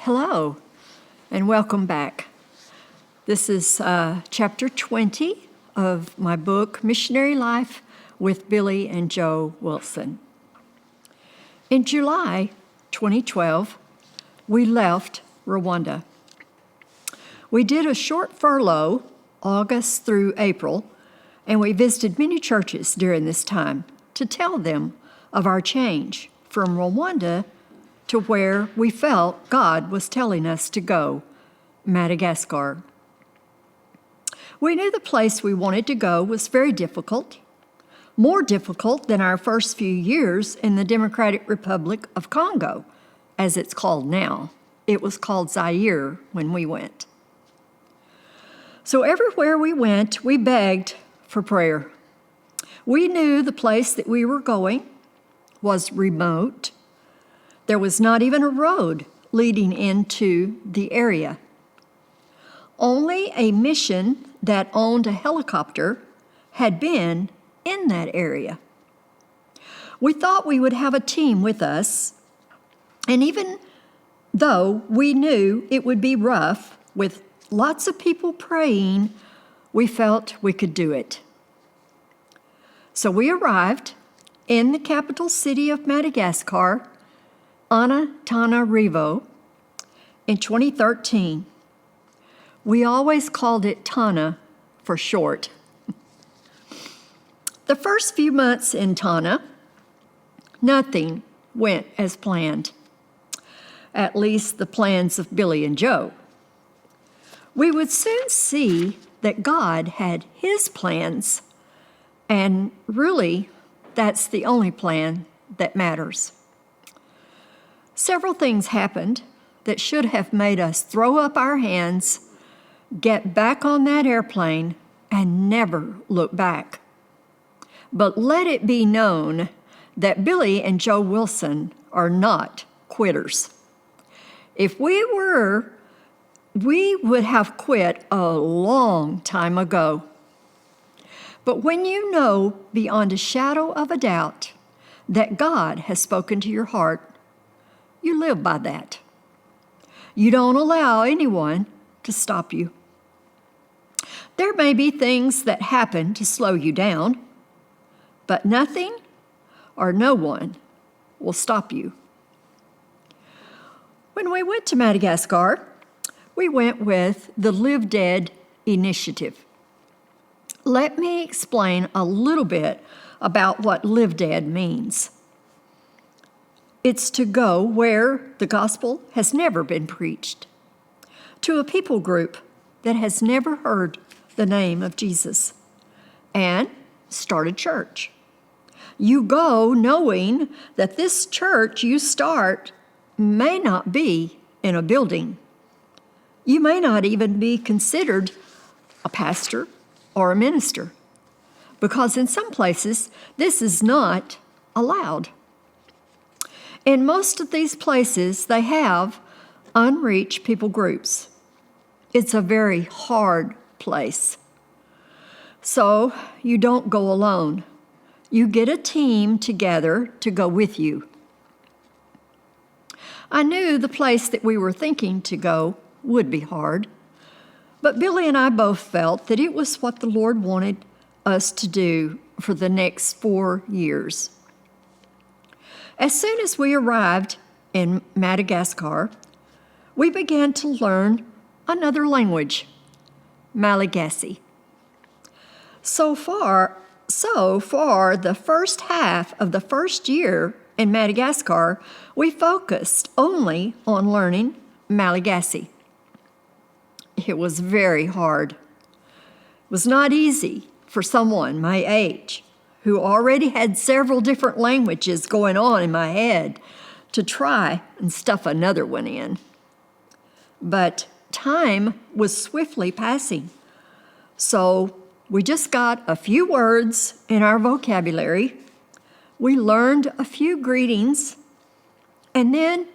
Hello, and welcome back. This is chapter 20 of my book, Missionary Life with Billy and Joe Wilson. In July 2012, we left Rwanda. We did a short furlough, August through April, and we visited many churches during this time to tell them of our change from Rwanda to where we felt God was telling us to go, Madagascar. We knew the place we wanted to go was very difficult, more difficult than our first few years in the Democratic Republic of Congo, as it's called now. It was called Zaire when we went. So everywhere we went, we begged for prayer. We knew the place that we were going was remote. There was not even a road leading into the area. Only a mission that owned a helicopter had been in that area. We thought we would have a team with us, and even though we knew it would be rough with lots of people praying, we felt we could do it. So we arrived in the capital city of Madagascar, Antananarivo, in 2013. We always called it Tana for short. The first few months in Tana, nothing went as planned, at least the plans of Billy and Joe. We would soon see that God had His plans, and really, that's the only plan that matters. Several things happened that should have made us throw up our hands, get back on that airplane, and never look back. But let it be known that Billy and Joe Wilson are not quitters. If we were, we would have quit a long time ago. But when you know beyond a shadow of a doubt that God has spoken to your heart, you live by that. You don't allow anyone to stop you. There may be things that happen to slow you down, but nothing or no one will stop you. When we went to Madagascar, we went with the Live Dead initiative. Let me explain a little bit about what Live Dead means. It's to go where the gospel has never been preached, to a people group that has never heard the name of Jesus, and start a church. You go knowing that this church you start may not be in a building. You may not even be considered a pastor or a minister, because in some places this is not allowed. In most of these places, they have unreached people groups. It's a very hard place. So you don't go alone. You get a team together to go with you. I knew the place that we were thinking to go would be hard, but Billy and I both felt that it was what the Lord wanted us to do for the next 4 years. As soon as we arrived in Madagascar, we began to learn another language, Malagasy. So far, the first half of the first year in Madagascar, we focused only on learning Malagasy. It was very hard. It was not easy for someone my age, who already had several different languages going on in my head, to try and stuff another one in. But time was swiftly passing, so we just got a few words in our vocabulary. We learned a few greetings, and then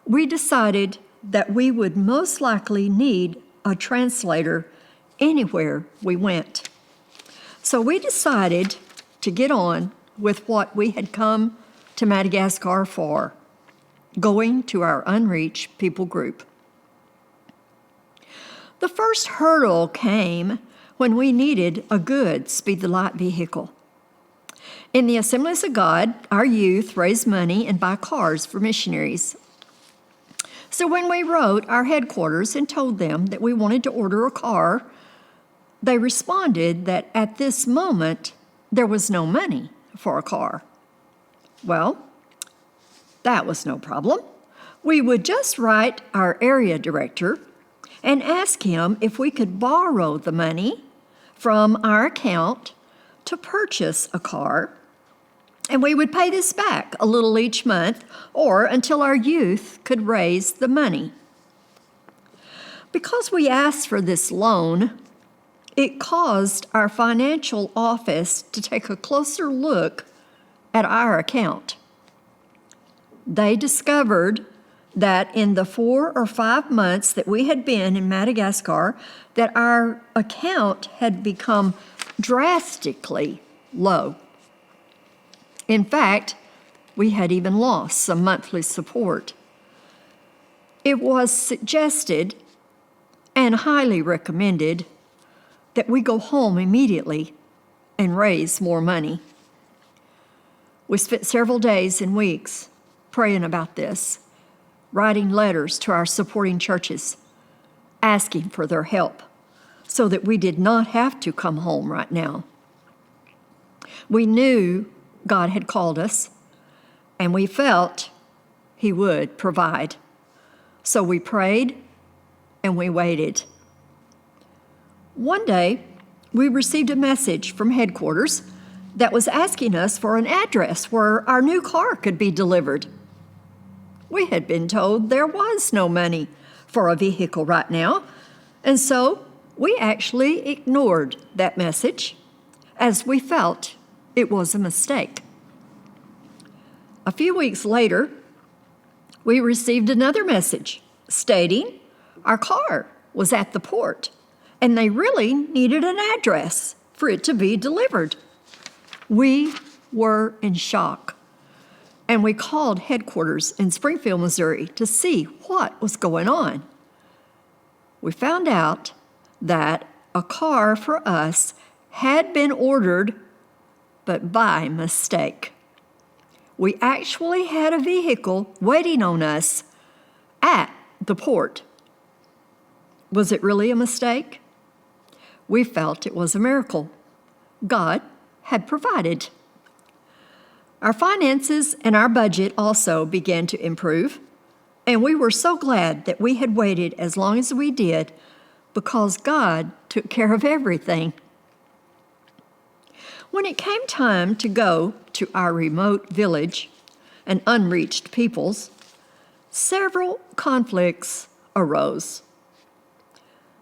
we decided that we would most likely need a translator anywhere we went. So we decided to get on with what we had come to Madagascar for, going to our unreached people group. The first hurdle came when we needed a good Speed the Light vehicle. In the Assemblies of God, our youth raise money and buy cars for missionaries. So when we wrote our headquarters and told them that we wanted to order a car, they responded that at this moment there was no money for a car. Well, that was no problem. We would just write our area director and ask him if we could borrow the money from our account to purchase a car, and we would pay this back a little each month or until our youth could raise the money. Because we asked for this loan, it caused our financial office to take a closer look at our account. They discovered that in the 4 or 5 months that we had been in Madagascar, that our account had become drastically low. In fact, we had even lost some monthly support. It was suggested and highly recommended that we go home immediately and raise more money. We spent several days and weeks praying about this, writing letters to our supporting churches, asking for their help so that we did not have to come home right now. We knew God had called us, and we felt He would provide. So we prayed and we waited. One day, we received a message from headquarters that was asking us for an address where our new car could be delivered. We had been told there was no money for a vehicle right now, and so we actually ignored that message as we felt it was a mistake. A few weeks later, we received another message stating our car was at the port and they really needed an address for it to be delivered. We were in shock, and we called headquarters in Springfield, Missouri to see what was going on. We found out that a car for us had been ordered, but by mistake. We actually had a vehicle waiting on us at the port. Was it really a mistake? We felt it was a miracle. God had provided. Our finances and our budget also began to improve, and we were so glad that we had waited as long as we did because God took care of everything. When it came time to go to our remote village and unreached peoples, several conflicts arose.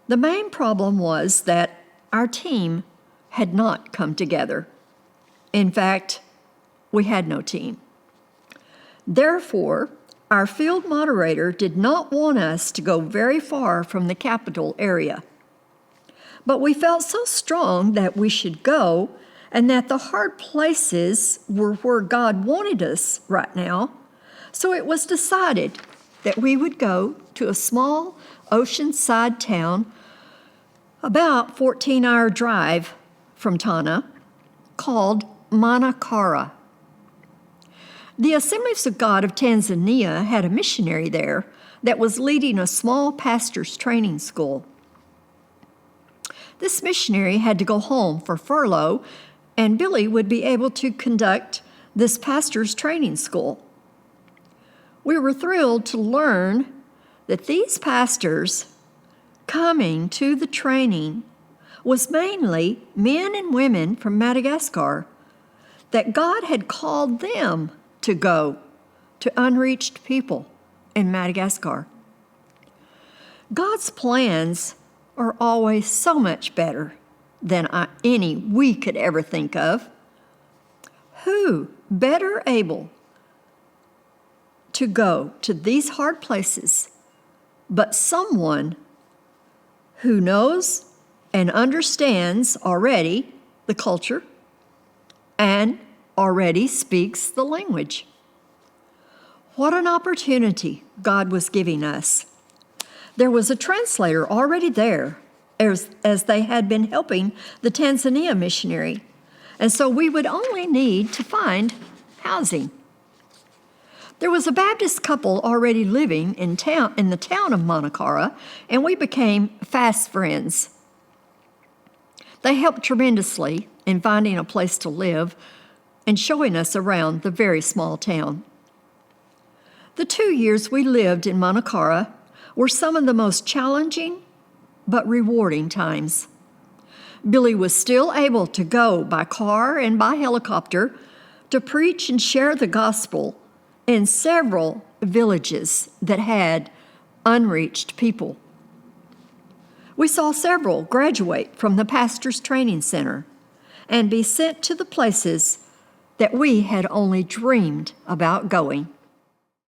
The main problem was that our team had not come together. In fact, we had no team. Therefore, our field moderator did not want us to go very far from the capital area. But we felt so strong that we should go and that the hard places were where God wanted us right now. So it was decided that we would go to a small oceanside town about 14-hour drive from Tana called Manakara. The Assemblies of God of Tanzania had a missionary there that was leading a small pastor's training school. This missionary had to go home for furlough, and Billy would be able to conduct this pastor's training school. We were thrilled to learn that these pastors coming to the training was mainly men and women from Madagascar, that God had called them to go to unreached people in Madagascar. God's plans are always so much better than any we could ever think of. Who better able to go to these hard places but someone who knows and understands already the culture and already speaks the language? What an opportunity God was giving us. There was a translator already there, as they had been helping the Tanzania missionary, and so we would only need to find housing. There was a Baptist couple already living in the town of Manakara, and we became fast friends. They helped tremendously in finding a place to live and showing us around the very small town. The 2 years we lived in Manakara were some of the most challenging but rewarding times. Billy was still able to go by car and by helicopter to preach and share the gospel in several villages that had unreached people. We saw several graduate from the pastor's training center and be sent to the places that we had only dreamed about going.